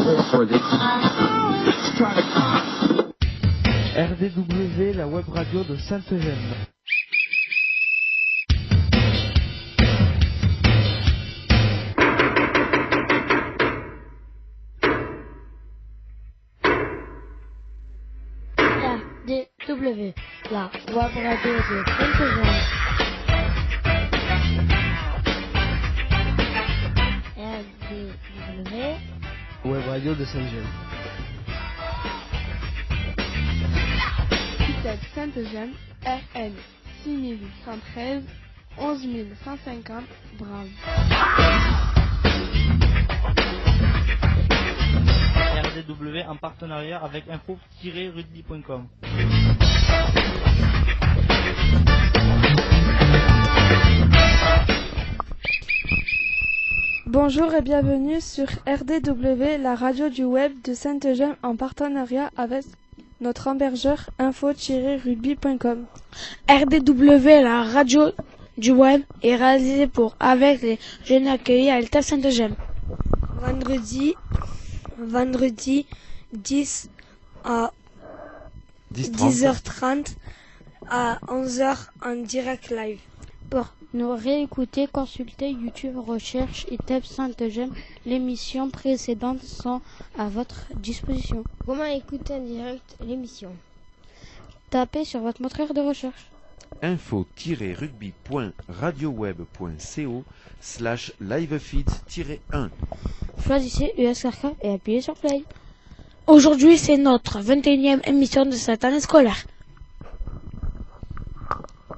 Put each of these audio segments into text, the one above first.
RDW, la web radio de Sainte-Eugène. RDW, la web radio de Sainte-Eugène. RDW, Web radio de Sainte-Eugène. Sainte-Eugène, RN 6113 11150 Bram. RDW en partenariat avec info-rugby.com. Bonjour et bienvenue sur RDW, la radio du web de Sainte-Eugène en partenariat avec notre hébergeur info-rugby.com. RDW, la radio du web, est réalisée avec les jeunes accueillis à l'ETAF Sainte-Eugène. Vendredi 10 à 10h30 à 11h en direct live. Pour nous réécouter, consultez YouTube Recherche et TEP Sainte-Eugène. L'émission précédente sont à votre disposition. Comment écouter en direct l'émission? Tapez sur votre moteur de recherche. info-rugby.radioweb.co/livefeed-1. Choisissez USRK et appuyez sur Play. Aujourd'hui, c'est notre 21e émission de cette année scolaire.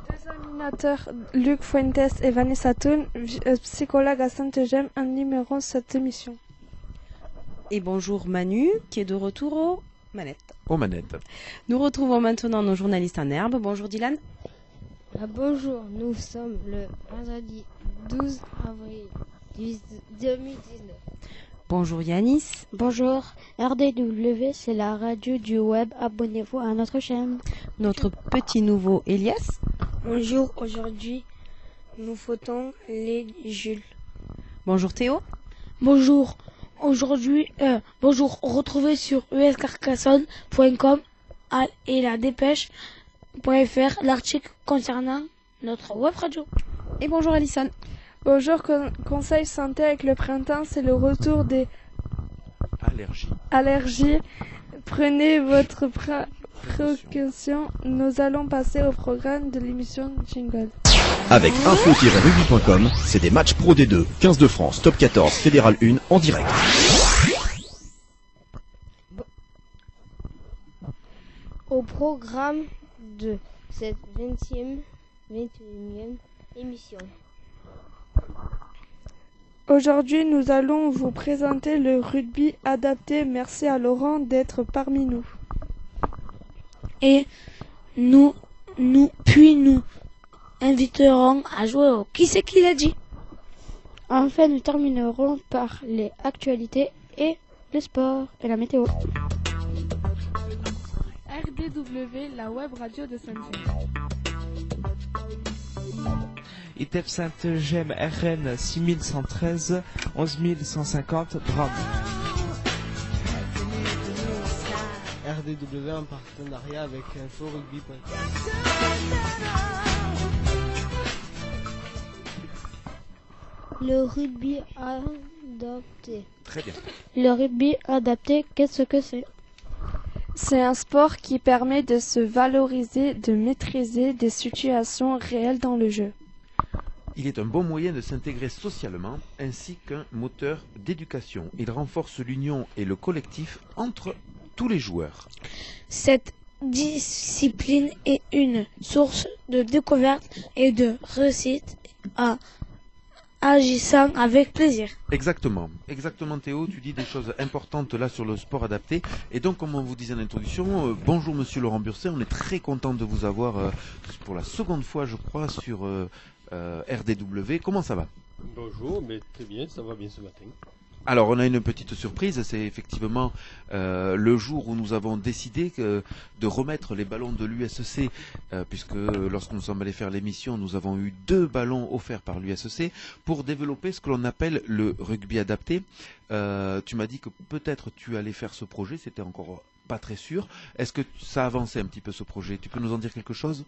Deux animateurs, Luc Fuentes et Vanessa Thun, psychologues à Sainte-Eugène, animeront cette émission. Et bonjour Manu, qui est de retour aux manettes. Nous retrouvons maintenant nos journalistes en herbe. Bonjour Dylan. Bonjour, nous sommes le vendredi 12 avril 2019. Bonjour Yanis. Bonjour, RDW, c'est la radio du web. Abonnez-vous à notre chaîne. Notre petit nouveau Elias. Bonjour, aujourd'hui, nous fêtons les Jules. Bonjour Théo. Bonjour, retrouvez sur uscarcassonne.com et la dépêche.fr l'article concernant notre web radio. Et bonjour Alison. Bonjour, conseil santé avec le printemps, c'est le retour des allergies. Prenez votre précaution. Nous allons passer au programme de l'émission Jingle. Avec info-rugby.com, c'est des matchs pro D2, 15 de France, top 14, fédéral 1 en direct. Au programme de cette 21e émission. Aujourd'hui, nous allons vous présenter le rugby adapté. Merci à Laurent d'être parmi nous. Et nous inviterons à jouer au Qui c'est qui l'a dit. Enfin, nous terminerons par les actualités et le sport et la météo. RDW, la web radio de Sainte-Eugène. ITEP Sainte-Eugène, RN 6113 11150 Bram. RDW en partenariat avec info-rugby.com. Le rugby adapté. Très bien. Le rugby adapté, qu'est-ce que c'est? C'est un sport qui permet de se valoriser, de maîtriser des situations réelles dans le jeu. Il est un bon moyen de s'intégrer socialement ainsi qu'un moteur d'éducation. Il renforce l'union et le collectif entre tous les joueurs. Cette discipline est une source de découverte et de réussite agissant avec plaisir. Exactement Théo, tu dis des choses importantes là sur le sport adapté. Et donc, comme on vous disait en introduction, bonjour monsieur Laurent Burset, on est très content de vous avoir pour la seconde fois je crois sur RDW. Comment ça va? Bonjour, mais très bien, ça va bien ce matin. Alors, on a une petite surprise, c'est effectivement le jour où nous avons décidé de remettre les ballons de l'USEC, puisque lorsque nous sommes allés faire l'émission, nous avons eu 2 ballons offerts par l'USEC pour développer ce que l'on appelle le rugby adapté. Tu m'as dit que peut-être tu allais faire ce projet, c'était encore pas très sûr. Est-ce que ça avançait un petit peu ce projet? Tu peux nous en dire quelque chose?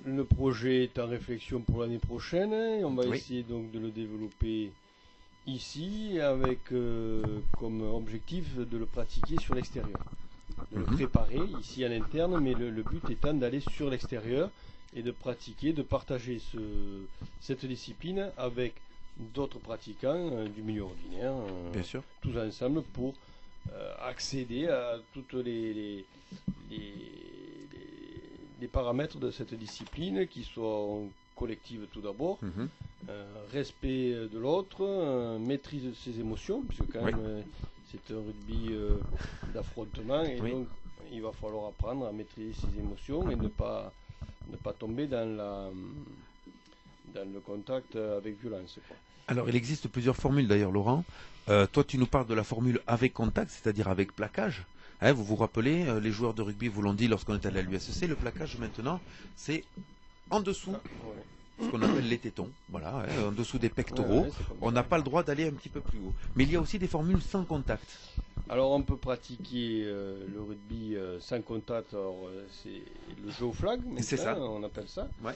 Le projet est en réflexion pour l'année prochaine. On va essayer donc de le développer ici avec comme objectif de le pratiquer sur l'extérieur. De le préparer ici en interne, mais le but étant d'aller sur l'extérieur et de pratiquer, de partager cette discipline avec d'autres pratiquants du milieu ordinaire, bien sûr, tous ensemble pour accéder à toutes les paramètres de cette discipline qui sont collectives tout d'abord, respect de l'autre, maîtrise de ses émotions, puisque quand même c'est un rugby d'affrontement et donc il va falloir apprendre à maîtriser ses émotions et ne pas tomber dans le contact avec violence, quoi. Alors, il existe plusieurs formules d'ailleurs, Laurent. Toi, tu nous parles de la formule avec contact, c'est-à-dire avec plaquage. Hein, vous vous rappelez, les joueurs de rugby vous l'ont dit lorsqu'on est allé à l'USEC, le plaquage maintenant, c'est en dessous, ce qu'on appelle les tétons, voilà, en dessous des pectoraux. On n'a pas le droit d'aller un petit peu plus haut. Mais il y a aussi des formules sans contact. Alors, on peut pratiquer le rugby sans contact, c'est le jeu au flag, c'est ça, on appelle ça. Ouais.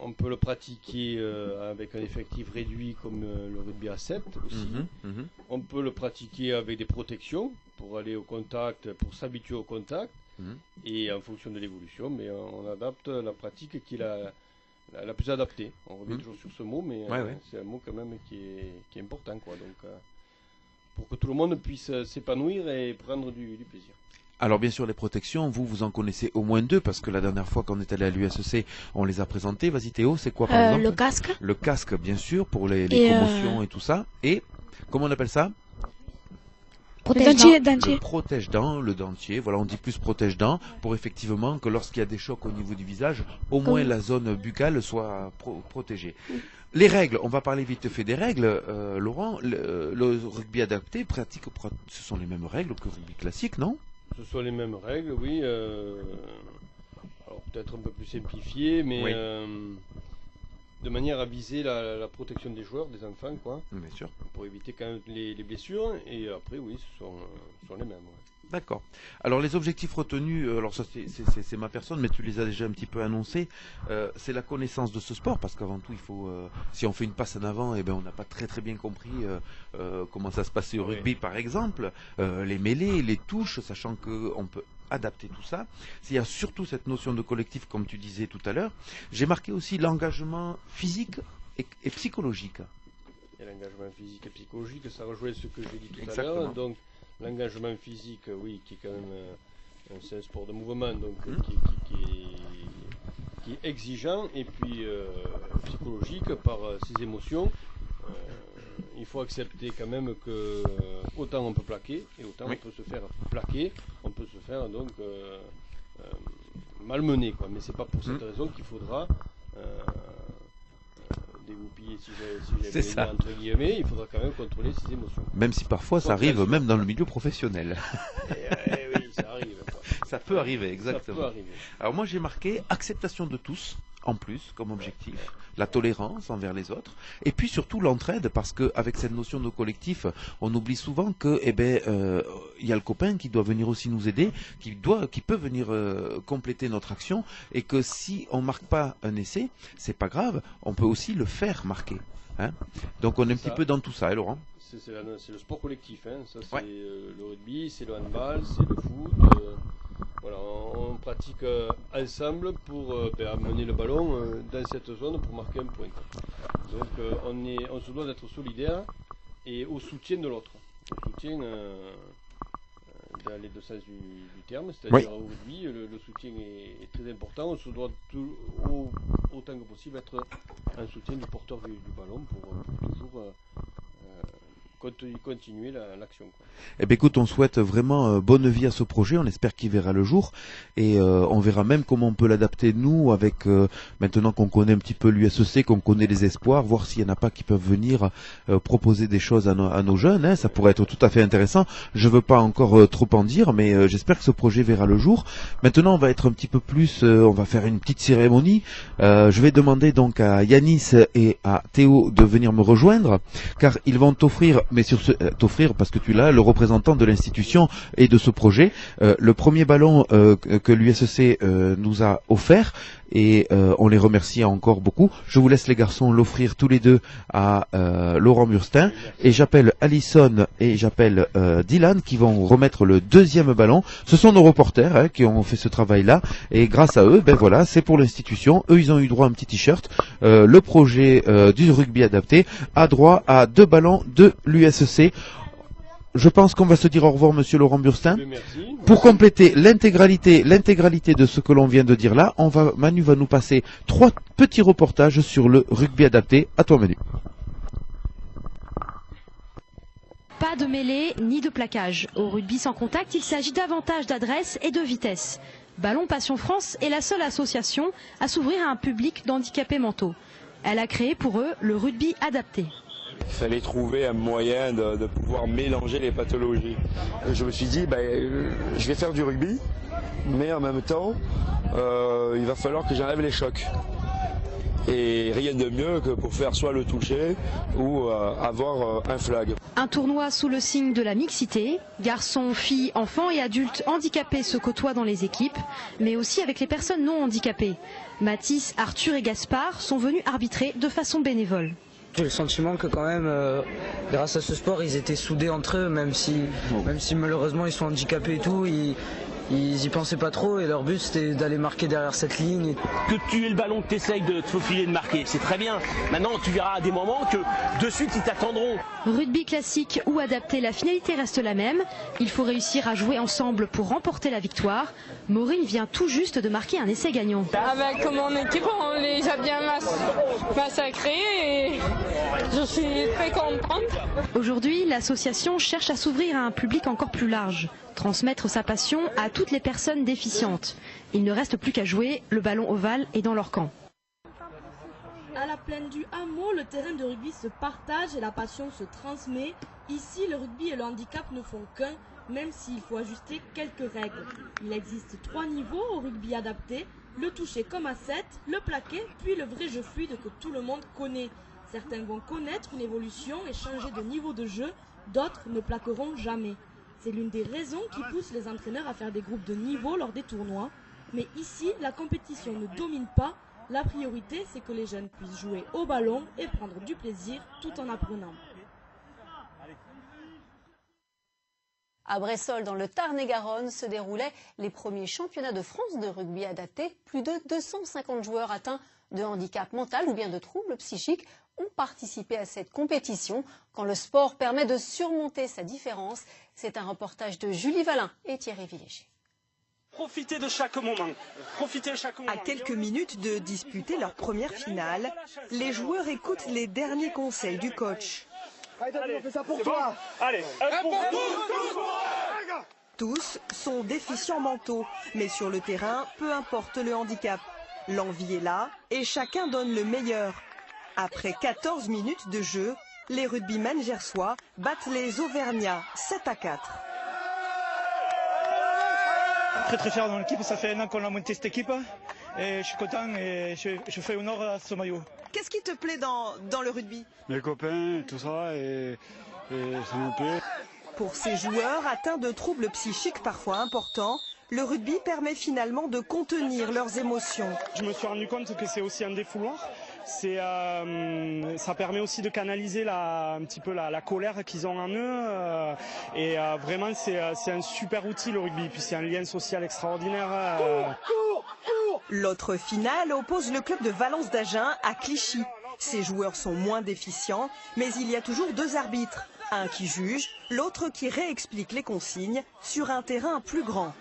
On peut le pratiquer avec un effectif réduit comme le rugby à 7 aussi. On peut le pratiquer avec des protections pour aller au contact, pour s'habituer au contact. Et en fonction de l'évolution, mais on adapte la pratique qui est la plus adaptée. On revient toujours sur ce mot, mais c'est un mot quand même qui est important, quoi. Donc, pour que tout le monde puisse s'épanouir et prendre du plaisir. Alors bien sûr les protections, vous en connaissez au moins 2 parce que la dernière fois qu'on est allé à l'USEC, on les a présentées. Vas-y Théo, c'est quoi par exemple? Le casque. Le casque bien sûr pour les commotions et tout ça. Et comment on appelle ça? Dentier. Le protège-dents, le dentier. Voilà, on dit plus protège-dents pour effectivement que lorsqu'il y a des chocs au niveau du visage, au moins la zone buccale soit protégée. Les règles, on va parler vite fait des règles. Laurent, le rugby adapté ce sont les mêmes règles que le rugby classique, non? Ce sont les mêmes règles, oui. Alors peut-être un peu plus simplifiées, mais de manière à viser la protection des joueurs, des enfants, quoi. Bien sûr. Pour éviter quand même les blessures. Et après, oui, ce sont les mêmes. Ouais. D'accord. Alors les objectifs retenus, alors ça c'est ma personne, mais tu les as déjà un petit peu annoncés. C'est la connaissance de ce sport, parce qu'avant tout, il faut, si on fait une passe en avant, eh ben on n'a pas très bien compris comment ça se passait au rugby, par exemple, les mêlées, les touches, sachant qu'on peut adapter tout ça. Il y a surtout cette notion de collectif, comme tu disais tout à l'heure. J'ai marqué aussi l'engagement physique et psychologique. Et l'engagement physique et psychologique, ça rejoint ce que j'ai dit tout à l'heure. Donc l'engagement physique, oui, qui est quand même c'est un sport de mouvement, donc qui est exigeant, et puis psychologique par ses émotions. Il faut accepter quand même que autant on peut plaquer et autant on peut se faire plaquer, on peut se faire donc malmener, quoi. Mais c'est pas pour cette raison qu'il faudra dégoupiller, si j'avais dit entre guillemets, il faudra quand même contrôler ses émotions. Même si parfois ça arrive, même dans le milieu professionnel. Oui, ça arrive. Quoi. Ça peut arriver, exactement. Ça peut arriver. Alors moi j'ai marqué acceptation de tous, en plus, comme objectif, la tolérance envers les autres, et puis surtout l'entraide, parce qu'avec cette notion de collectif, on oublie souvent que, il y a le copain qui doit venir aussi nous aider, qui peut venir compléter notre action, et que si on marque pas un essai, c'est pas grave, on peut aussi le faire marquer. Hein. Donc on est un petit peu dans tout ça, hein, Laurent. C'est le sport collectif, hein. Ça c'est le rugby, c'est le handball, c'est le foot. Voilà, on pratique ensemble pour amener le ballon dans cette zone pour marquer un point. Donc on se doit d'être solidaire et au soutien de l'autre. Au soutien dans les deux sens du terme, c'est-à-dire au rugby, le soutien est très important. On se doit autant que possible être un soutien du porteur du ballon pour toujours continuer l'action. Eh bien écoute, on souhaite vraiment bonne vie à ce projet, on espère qu'il verra le jour et on verra même comment on peut l'adapter nous avec maintenant qu'on connaît un petit peu l'USEC, qu'on connaît les espoirs, voir s'il n'y en a pas qui peuvent venir proposer des choses à nos jeunes, hein, ça pourrait être tout à fait intéressant. Je veux pas encore trop en dire, mais j'espère que ce projet verra le jour. Maintenant on va être un petit peu plus, on va faire une petite cérémonie. Je vais demander donc à Yanis et à Théo de venir me rejoindre, car ils vont t'offrir, mais sur t'offrir parce que tu l'as, le représentant de l'institution et de ce projet, le premier ballon que l'USEC nous a offert, et on les remercie encore beaucoup. Je vous laisse les garçons l'offrir tous les deux à Laurent Burstin, et j'appelle Alison et j'appelle Dylan qui vont remettre le deuxième ballon. Ce sont nos reporters hein, qui ont fait ce travail-là, et grâce à eux, ben voilà, c'est pour l'institution. Eux, ils ont eu droit à un petit t-shirt. Le projet du rugby adapté a droit à 2 ballons de l'USEC. Je pense qu'on va se dire au revoir, monsieur Laurent Burstin. Merci. Pour compléter l'intégralité de ce que l'on vient de dire là, Manu va nous passer 3 petits reportages sur le rugby adapté. À toi, Manu. Pas de mêlée ni de plaquage. Au rugby sans contact, il s'agit davantage d'adresse et de vitesse. Ballon Passion France est la seule association à s'ouvrir à un public d'handicapés mentaux. Elle a créé pour eux le rugby adapté. Il fallait trouver un moyen de pouvoir mélanger les pathologies. Je me suis dit, je vais faire du rugby, mais en même temps, il va falloir que j'enlève les chocs. Et rien de mieux que pour faire soit le toucher ou avoir un flag. Un tournoi sous le signe de la mixité. Garçons, filles, enfants et adultes handicapés se côtoient dans les équipes, mais aussi avec les personnes non handicapées. Mathis, Arthur et Gaspard sont venus arbitrer de façon bénévole. J'ai le sentiment que quand même, grâce à ce sport, ils étaient soudés entre eux, même si malheureusement ils sont handicapés et tout, ils y pensaient pas trop et leur but c'était d'aller marquer derrière cette ligne. Que tu aies le ballon, que tu essayes de te faufiler, de marquer, c'est très bien. Maintenant tu verras à des moments que de suite ils t'attendront. Rugby classique ou adapté, la finalité reste la même. Il faut réussir à jouer ensemble pour remporter la victoire. Maureen vient tout juste de marquer un essai gagnant. Comme en équipe, on les a bien massacrés et je suis très contente. Aujourd'hui, l'association cherche à s'ouvrir à un public encore plus large. Transmettre sa passion à toutes les personnes déficientes. Il ne reste plus qu'à jouer, le ballon ovale est dans leur camp. À la plaine du hameau, le terrain de rugby se partage et la passion se transmet. Ici, le rugby et le handicap ne font qu'un, même s'il faut ajuster quelques règles. Il existe 3 niveaux au rugby adapté, le toucher comme à 7, le plaqué, puis le vrai jeu fluide que tout le monde connaît. Certains vont connaître une évolution et changer de niveau de jeu, d'autres ne plaqueront jamais. C'est l'une des raisons qui pousse les entraîneurs à faire des groupes de niveau lors des tournois. Mais ici, la compétition ne domine pas. La priorité, c'est que les jeunes puissent jouer au ballon et prendre du plaisir tout en apprenant. À Bressol, dans le Tarn-et-Garonne, se déroulaient les premiers championnats de France de rugby adapté. Plus de 250 joueurs atteints de handicap mental ou bien de troubles psychiques ont participé à cette compétition. Quand le sport permet de surmonter sa différence, c'est un reportage de Julie Valin et Thierry Villéger. Profitez de chaque moment. À quelques minutes de disputer leur première finale, les joueurs écoutent les derniers conseils du coach. Allez, on fait ça pour toi. Allez, tous sont déficients mentaux, mais sur le terrain, peu importe le handicap. L'envie est là et chacun donne le meilleur. Après 14 minutes de jeu, les rugbymen gersois battent les Auvergnats 7-4. Très fier dans l'équipe, ça fait 1 an qu'on a monté cette équipe et je suis content et je fais honneur à ce maillot. Qu'est-ce qui te plaît dans le rugby? Les copains, tout ça et ça me plaît. Pour ces joueurs atteints de troubles psychiques parfois importants, le rugby permet finalement de contenir leurs émotions. Je me suis rendu compte que c'est aussi un défouloir. Ça permet aussi de canaliser un petit peu la colère qu'ils ont en eux. Et vraiment, c'est un super outil le rugby. Puis c'est un lien social extraordinaire. L'autre finale oppose le club de Valence d'Agen à Clichy. Ces joueurs sont moins déficients, mais il y a toujours 2 arbitres. Un qui juge, l'autre qui réexplique les consignes sur un terrain plus grand.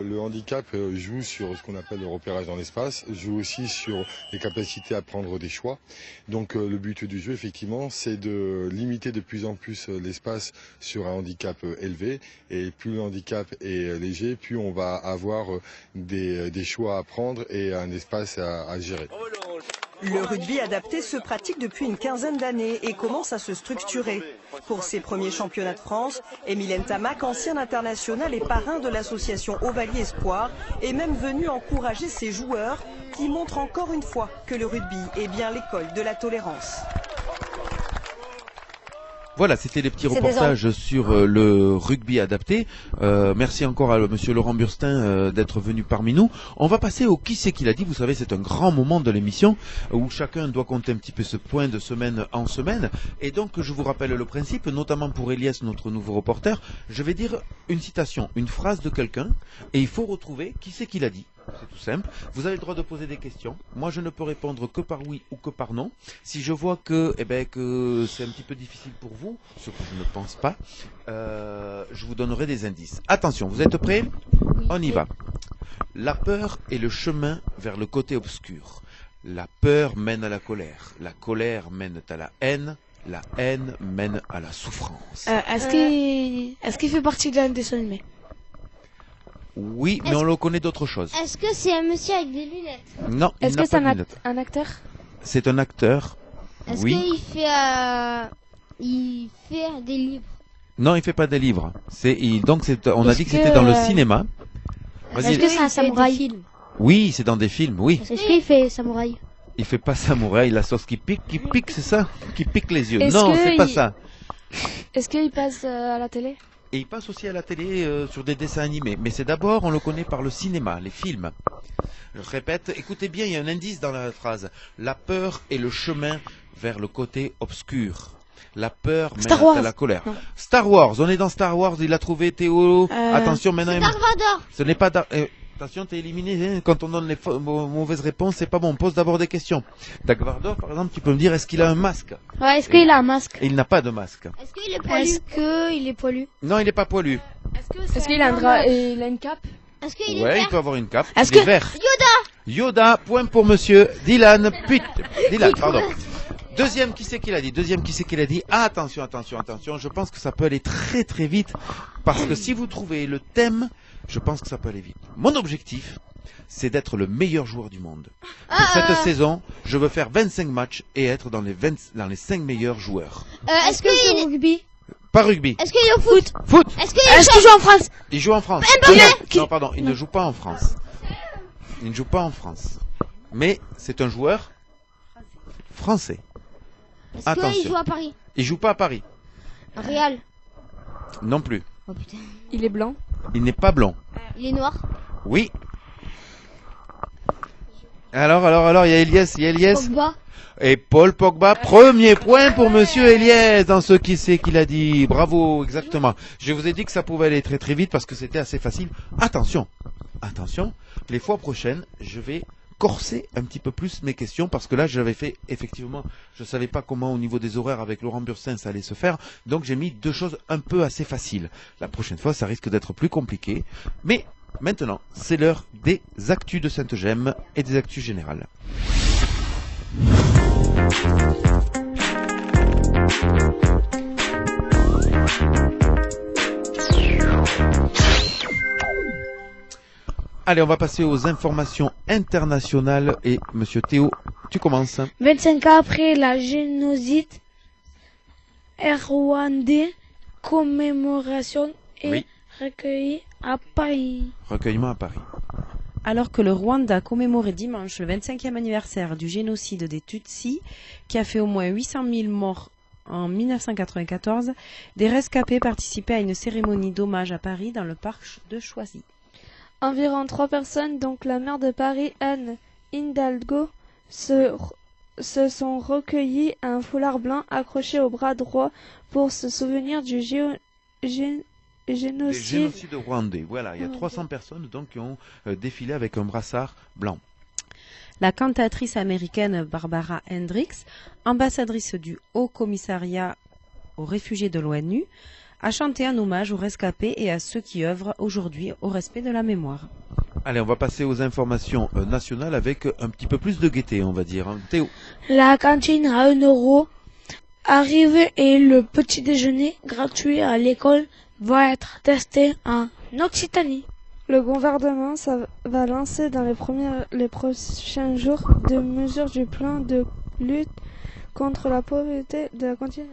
Le handicap joue sur ce qu'on appelle le repérage dans l'espace, joue aussi sur les capacités à prendre des choix. Donc le but du jeu, effectivement, c'est de limiter de plus en plus l'espace sur un handicap élevé. Et plus le handicap est léger, plus on va avoir des choix à prendre et un espace à gérer. Le rugby adapté se pratique depuis une quinzaine d'années et commence à se structurer. Pour ses premiers championnats de France, Émile Ntamak, ancien international et parrain de l'association Ovalie Espoir, est même venu encourager ses joueurs qui montrent encore une fois que le rugby est bien l'école de la tolérance. Voilà, c'était les petits reportages sur le rugby adapté. Merci encore à monsieur Laurent Burstin d'être venu parmi nous. On va passer au qui c'est qui l'a dit. Vous savez, c'est un grand moment de l'émission où chacun doit compter un petit peu ce point de semaine en semaine. Et donc, je vous rappelle le principe, notamment pour Elias, notre nouveau reporter. Je vais dire une citation, une phrase de quelqu'un, et il faut retrouver qui c'est qui l'a dit. C'est tout simple. Vous avez le droit de poser des questions. Moi, je ne peux répondre que par oui ou que par non. Si je vois que c'est un petit peu difficile pour vous, ce que je ne pense pas, je vous donnerai des indices. Attention, vous êtes prêts ? Oui. On y va. La peur est le chemin vers le côté obscur. La peur mène à la colère mène à la haine mène à la souffrance. Est-ce qu'il fait partie d'un dessin animé ? Oui, mais on le connaît d'autre chose. Est-ce que c'est un monsieur avec des lunettes? Non, est-ce que c'est un acteur? C'est un acteur. Est-ce qu'il fait des livres? Non, il fait pas des livres. On a dit que c'était dans le cinéma. Est-ce que c'est un samouraï? Oui, c'est dans des films, oui. Est-ce qu'il fait samouraï? Il fait pas samouraï, la sauce qui pique, c'est ça? Qui pique les yeux. Non, c'est pas ça. Est-ce qu'il passe à la télé? Et il passe aussi à la télé sur des dessins animés. Mais c'est d'abord, on le connaît par le cinéma, les films. Je répète, écoutez bien, il y a un indice dans la phrase. La peur est le chemin vers le côté obscur. La peur mène à la colère. Non. Star Wars, on est dans Star Wars, il a trouvé Théo. Attention maintenant. C'est Dark Vador. Ce n'est pas attention, t'es éliminé. Hein. Quand on donne les mauvaises réponses, c'est pas bon. On pose d'abord des questions. Dark Vador, par exemple, tu peux me dire, est-ce qu'il a un masque? Ouais, est-ce qu'il a un masque? Il n'a pas de masque. Est-ce qu'il est poilu? Non, il n'est pas poilu. Est-ce qu'il a une cape? Est-ce qu'il est vert? il peut avoir une cape. Est-ce que vert. Yoda, point pour monsieur Dylan. Dylan, pardon. Deuxième, qui c'est qui l'a dit? Attention, je pense que ça peut aller très très vite. Parce que si vous trouvez le thème, je pense que ça peut aller vite. Mon objectif, c'est d'être le meilleur joueur du monde. Pour cette saison, je veux faire 25 matchs et être dans les 5 meilleurs joueurs. Est-ce qu'il est au rugby? Pas rugby. Est-ce qu'il est au foot? Est-ce qu'il joue en France? Il joue en France. Non, pardon, il ne joue pas en France. Il ne joue pas en France. Mais c'est un joueur français. Est-ce qu'il joue à Paris? Il joue pas à Paris. Real? Non plus. Oh putain. Il est blanc? Il n'est pas blanc. Il est noir? Oui. Alors, il y a Elias. Pogba. Et Paul Pogba, premier point pour monsieur Elias dans ce qui c'est qu'il a dit. Bravo, exactement. Je vous ai dit que ça pouvait aller très très vite parce que c'était assez facile. Attention, les fois prochaines, je vais corser un petit peu plus mes questions parce que là j'avais fait effectivement, je savais pas comment au niveau des horaires avec Laurent Burstin ça allait se faire, donc j'ai mis deux choses un peu assez faciles. La prochaine fois ça risque d'être plus compliqué, mais maintenant c'est l'heure des actus de Sainte-Gemme et des actus générales. Allez, on va passer aux informations internationales et monsieur Théo, tu commences. 25 ans après la génocide rwandais, commémoration et recueilli à Paris. Recueillement à Paris. Alors que le Rwanda commémorait dimanche le 25e anniversaire du génocide des Tutsis, qui a fait au moins 800 000 morts en 1994, des rescapés participaient à une cérémonie d'hommage à Paris dans le parc de Choisy. Environ 3 personnes, donc la maire de Paris, Anne Hidalgo, se sont recueillies à un foulard blanc accroché au bras droit pour se souvenir du génocide rwandais. Voilà, il y a 300 personnes donc qui ont défilé avec un brassard blanc. La cantatrice américaine Barbara Hendricks, ambassadrice du Haut Commissariat aux réfugiés de l'ONU, à chanter un hommage aux rescapés et à ceux qui œuvrent aujourd'hui au respect de la mémoire. Allez, on va passer aux informations nationales avec un petit peu plus de gaieté, on va dire. Hein. Théo. La cantine à 1 € arrive et le petit déjeuner gratuit à l'école va être testé en Occitanie. Le gouvernement va lancer dans les prochains jours des mesures du plan de lutte contre la pauvreté de la cantine,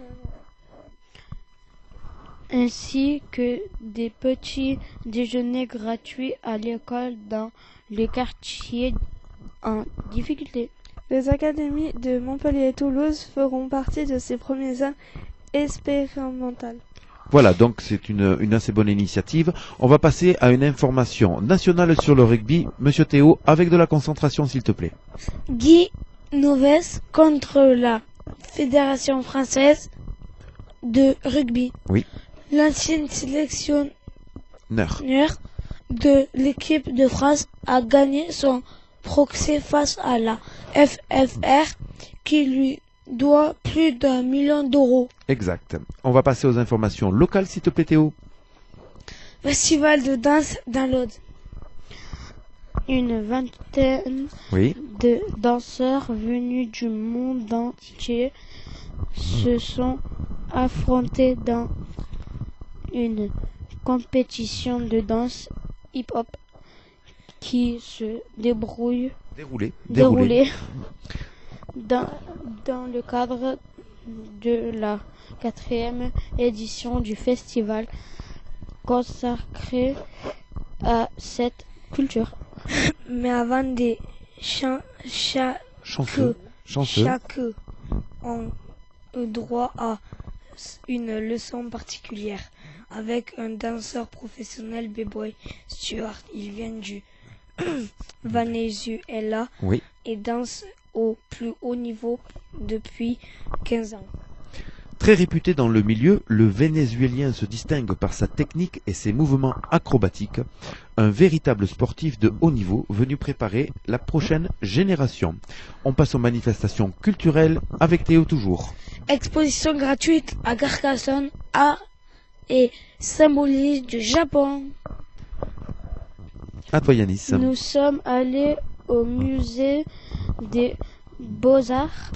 ainsi que des petits déjeuners gratuits à l'école dans les quartiers en difficulté. Les académies de Montpellier et Toulouse feront partie de ces premières zones expérimentales. Voilà, donc c'est une assez bonne initiative. On va passer à une information nationale sur le rugby. Monsieur Théo, avec de la concentration, s'il te plaît. Guy Noves contre la Fédération française de rugby. Oui. L'ancienne sélectionneur de l'équipe de France a gagné son procès face à la FFR qui lui doit plus d'1 million d'euros. Exact. On va passer aux informations locales, s'il te plaît, Théo. Festival de danse dans l'Aude. Une vingtaine de danseurs venus du monde entier se sont affrontés dans une compétition de danse hip-hop qui se déroulée dans le cadre de la 4e édition du festival consacré à cette culture. Mais avant des chanceux ont eu droit à une leçon particulière avec un danseur professionnel B-boy Stuart. Il vient du Venezuela et danse au plus haut niveau depuis 15 ans. Très réputé dans le milieu, le Vénézuélien se distingue par sa technique et ses mouvements acrobatiques. Un véritable sportif de haut niveau venu préparer la prochaine génération. On passe aux manifestations culturelles avec Théo toujours. Exposition gratuite à Carcassonne, art et symbolisme du Japon. À toi Yanis. Nous sommes allés au musée des Beaux-Arts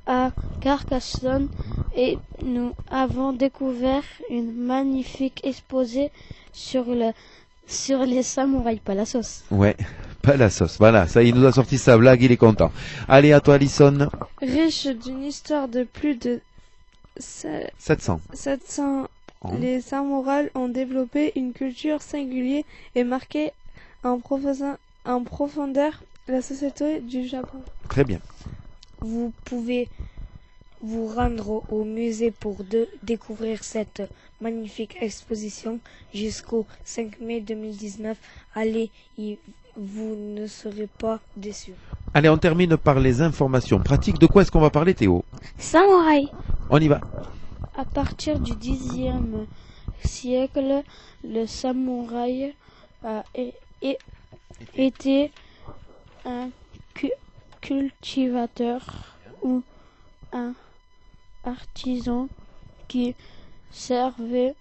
à Carcassonne et nous avons découvert une magnifique exposé sur les samouraïs, pas la sauce. Ouais, pas la sauce. Voilà, ça il nous a sorti sa blague, il est content. Allez, à toi Alison. Riche d'une histoire de plus de 700 ans, les samouraïs ont développé une culture singulière et marqué en profondeur la société du Japon. Très bien. Vous pouvez vous rendre au musée pour découvrir cette magnifique exposition jusqu'au 5 mai 2019. Allez, vous ne serez pas déçus. Allez, on termine par les informations pratiques. De quoi est-ce qu'on va parler, Théo? Samouraï. On y va. À partir du Xe siècle, le samouraï a été un cultivateur ou un artisan qui servait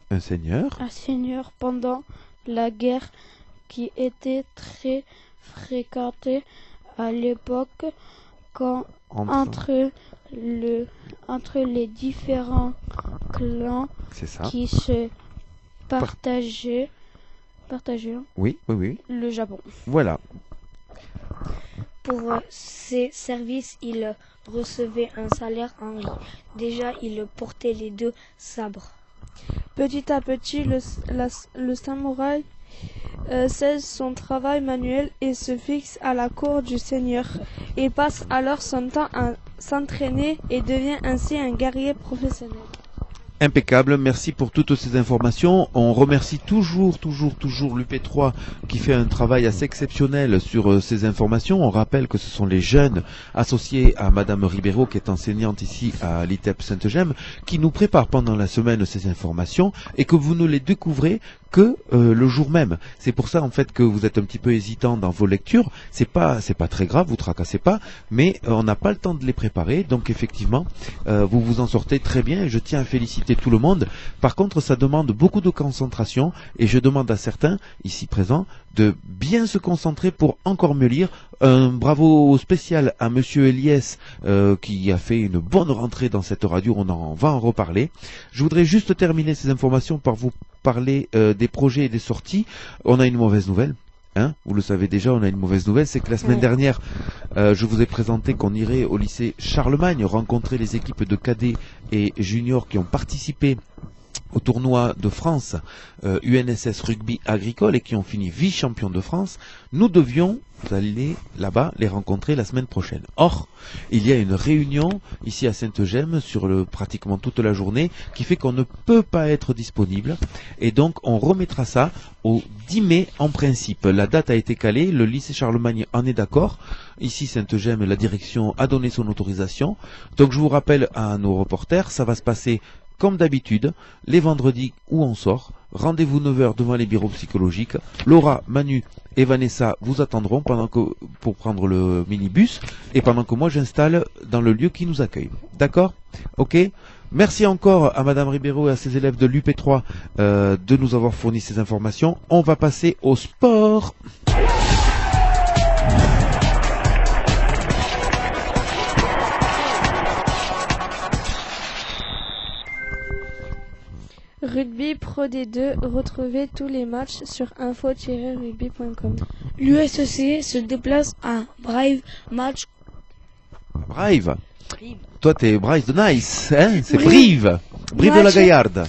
un seigneur pendant la guerre qui était très fréquentée à l'époque quand entre les différents clans qui se partageaient le Japon. Voilà. Pour ses services, il recevait un salaire en riz. Déjà, il portait les 2 sabres. Petit à petit, le samouraï cesse son travail manuel et se fixe à la cour du seigneur. Il passe alors son temps à s'entraîner et devient ainsi un guerrier professionnel. Impeccable, merci pour toutes ces informations. On remercie toujours l'UP3 qui fait un travail assez exceptionnel sur ces informations. On rappelle que ce sont les jeunes associés à Madame Ribeiro, qui est enseignante ici à l'ITEP Sainte-Gemme, qui nous préparent pendant la semaine ces informations et que vous ne les découvrez que le jour même. C'est pour ça en fait que vous êtes un petit peu hésitant dans vos lectures. C'est pas très grave, vous tracassez pas, mais on n'a pas le temps de les préparer. Donc effectivement, vous vous en sortez très bien et je tiens à féliciter tout le monde. Par contre, ça demande beaucoup de concentration et je demande à certains ici présents de bien se concentrer pour encore mieux lire. Un bravo spécial à Monsieur Eliès qui a fait une bonne rentrée dans cette radio, on en va en reparler. Je voudrais juste terminer ces informations par vous parler des projets et des sorties. On a une mauvaise nouvelle. Vous le savez déjà, on a une mauvaise nouvelle, c'est que la semaine dernière, je vous ai présenté qu'on irait au lycée Charlemagne rencontrer les équipes de cadets et juniors qui ont participé au tournoi de France UNSS Rugby Agricole et qui ont fini vice-champion de France. Nous devions aller là-bas les rencontrer la semaine prochaine. Or, il y a une réunion ici à Sainte-Gemme sur pratiquement toute la journée qui fait qu'on ne peut pas être disponible et donc on remettra ça au 10 mai en principe. La date a été calée, le lycée Charlemagne en est d'accord. Ici Sainte-Gemme, la direction a donné son autorisation. Donc je vous rappelle à nos reporters, ça va se passer comme d'habitude, les vendredis où on sort. Rendez-vous 9h devant les bureaux psychologiques. Laura, Manu et Vanessa vous attendront pour prendre le minibus et pendant que moi j'installe dans le lieu qui nous accueille. D'accord? Ok? Merci encore à Madame Ribeiro et à ses élèves de l'UP3 de nous avoir fourni ces informations. On va passer au sport. Rugby Pro D2, retrouvez tous les matchs sur info-rugby.com. L'USEC se déplace à Brive, match. Brive. Toi t'es Brive de Nice, hein? C'est Brive. Brive de la Gaillarde.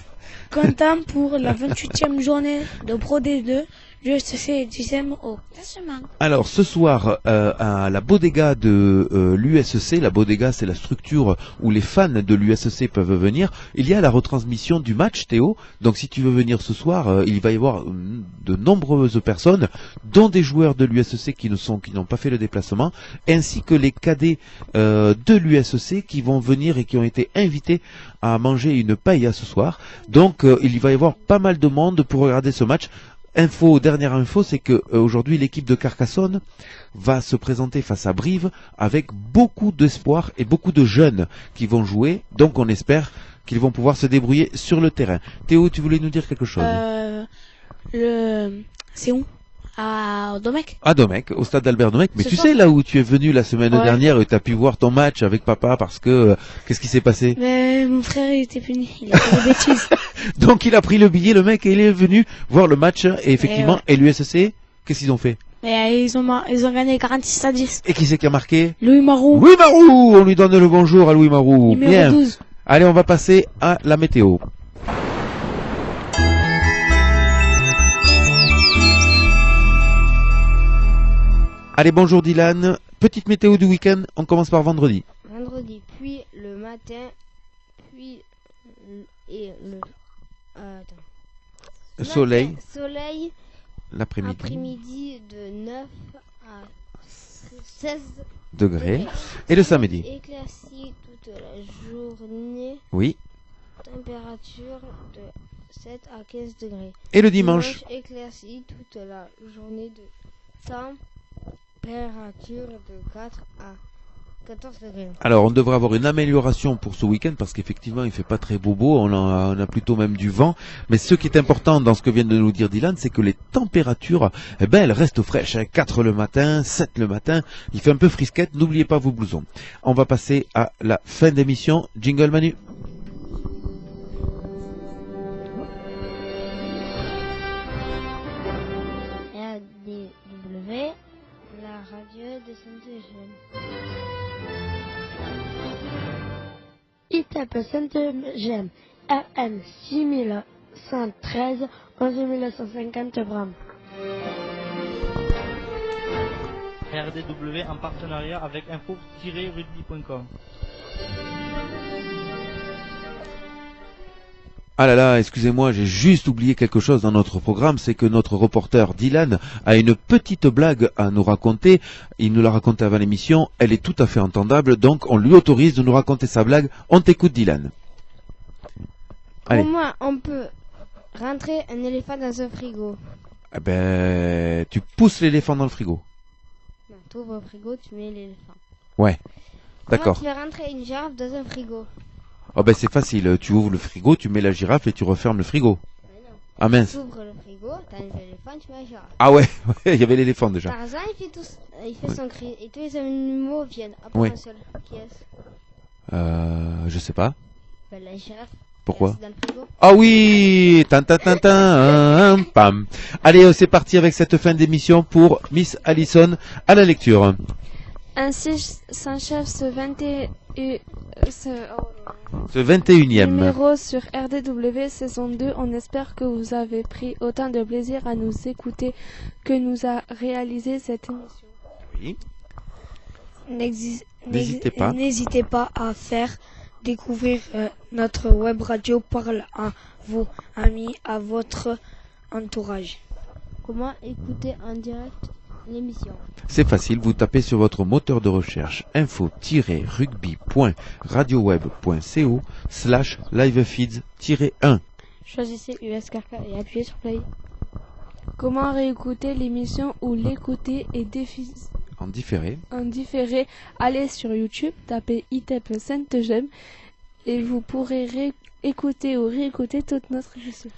Comptant pour la 28e journée de Pro D2, l'USEC est 10e au classement. Alors ce soir à la bodega de l'USEC, la bodega c'est la structure où les fans de l'USEC peuvent venir, il y a la retransmission du match Théo, donc si tu veux venir ce soir, il va y avoir de nombreuses personnes, dont des joueurs de l'USEC qui n'ont pas fait le déplacement, ainsi que les cadets de l'USEC qui vont venir et qui ont été invités à manger une paella ce soir, donc il va y avoir pas mal de monde pour regarder ce match. Dernière info, c'est que aujourd'hui l'équipe de Carcassonne va se présenter face à Brive avec beaucoup d'espoir et beaucoup de jeunes qui vont jouer. Donc on espère qu'ils vont pouvoir se débrouiller sur le terrain. Théo, tu voulais nous dire quelque chose? C'est où? À Domecq. À Domecq, au stade d'Albert Domecq. Mais tu sais là où tu es venu la semaine dernière et tu as pu voir ton match avec papa parce que qu'est-ce qui s'est passé? Mais mon frère il était venu, il a fait des bêtises. Donc il a pris le billet, le mec, et il est venu voir le match et effectivement, et l'USEC, qu'est-ce qu'ils ont fait? Ils ont gagné 46-10. Et qui c'est qui a marqué? Louis Marou. Louis Marou, on lui donne le bonjour à Louis Marou. Numéro Bien. 12. Allez, on va passer à la météo. Allez, bonjour Dylan. Petite météo du week-end, on commence par vendredi. Vendredi, puis le matin, puis Soleil. Soleil. L'après-midi. Après-midi de 9 à 16 degrés. Et le samedi. Éclairci toute la journée. Oui. Température de 7 à 15 degrés. Et le dimanche. Éclairci toute la journée de température de 4 à 14 degrés. Alors on devrait avoir une amélioration pour ce week-end parce qu'effectivement il fait pas très beau, on a plutôt même du vent, mais ce qui est important dans ce que vient de nous dire Dylan, c'est que les températures, elles restent fraîches, 4 le matin, 7 le matin, il fait un peu frisquette, n'oubliez pas vos blousons. On va passer à la fin d'émission, jingle Manu. RDW, la radio de Sainte-Gemme. ITAP Sainte-Gemme, AM 6113, 11150 grammes. RDW en partenariat avec info-rugby.com. Ah là là, excusez-moi, j'ai juste oublié quelque chose dans notre programme, c'est que notre reporter Dylan a une petite blague à nous raconter. Il nous l'a racontée avant l'émission, elle est tout à fait entendable, donc on lui autorise de nous raconter sa blague. On t'écoute Dylan. Allez. Comment on peut Rentrer un éléphant dans un frigo. Eh ben, tu pousses l'éléphant dans le frigo. Non, tu ouvres le frigo, tu mets l'éléphant. Ouais, d'accord. Comment tu fais rentrer une girafe dans un frigo? Oh ben c'est facile, tu ouvres le frigo, tu mets la girafe et tu refermes le frigo. Ah mince. Tu ouvres le frigo, tu enlèves l'éléphant, tu mets la girafe. Ah ouais, il y avait l'éléphant déjà. Tarzan, il fait son cri et tous les animaux viennent. À part Ouais. un seul. Qui est-ce? Je sais pas. Ben, la girafe. Pourquoi? Dans le frigo. Ah oui, pam. Allez, c'est parti avec cette fin d'émission pour Miss Allison à la lecture. Ainsi s'achève ce 21e numéro sur RDW saison 2. On espère que vous avez pris autant de plaisir à nous écouter que nous a réalisé cette émission. Oui. N'hésitez pas à faire découvrir notre web radio Parle à vos amis, à votre entourage. Comment écouter en direct l'émission? C'est facile, vous tapez sur votre moteur de recherche info-rugby.radioweb.co/livefeeds-1. Choisissez USKK et appuyez sur play. Comment réécouter l'émission ou l'écouter et En différé. Allez sur YouTube, tapez ITEP Sainte-Gemme et vous pourrez écouter ou réécouter toute notre émission.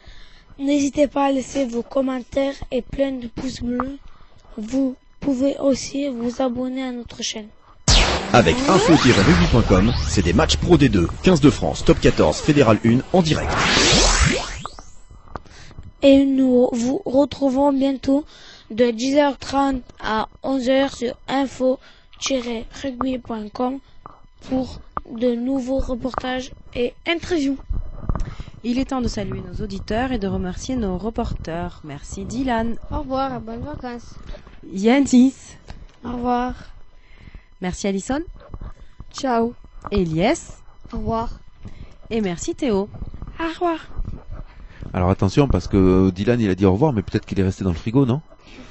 N'hésitez pas à laisser vos commentaires et plein de pouces bleus. Vous pouvez aussi vous abonner à notre chaîne. Avec info-rugby.com, c'est des matchs Pro D2, 15 de France, Top 14, Fédéral 1 en direct. Et nous vous retrouvons bientôt de 10h30 à 11h sur info-rugby.com pour de nouveaux reportages et interviews. Il est temps de saluer nos auditeurs et de remercier nos reporters. Merci Dylan. Au revoir, bonnes vacances. Yanis. Au revoir. Merci Alison. Ciao. Elias. Au revoir. Et merci Théo. Au revoir. Alors attention parce que Dylan il a dit au revoir mais peut-être qu'il est resté dans le frigo, non?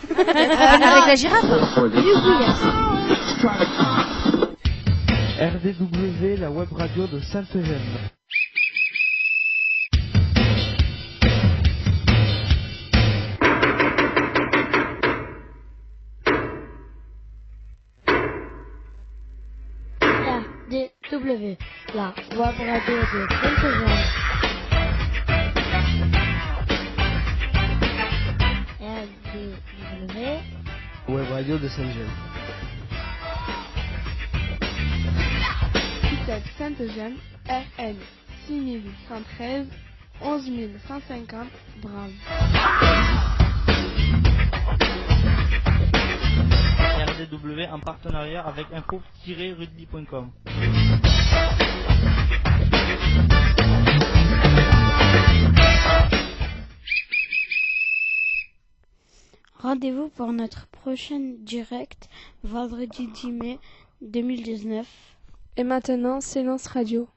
Avec la girafe. RDW, la web radio de Sainte-Gemme. RDW, la web radio de Sainte-Gemme. RDW, Web radio de Sainte-Gemme. ITEP Sainte-Gemme, RN 6113 11150 Brave. RDW en partenariat avec info-rugby.com. Rendez-vous pour notre prochain direct, vendredi 10 mai 2019. Et maintenant, silence radio.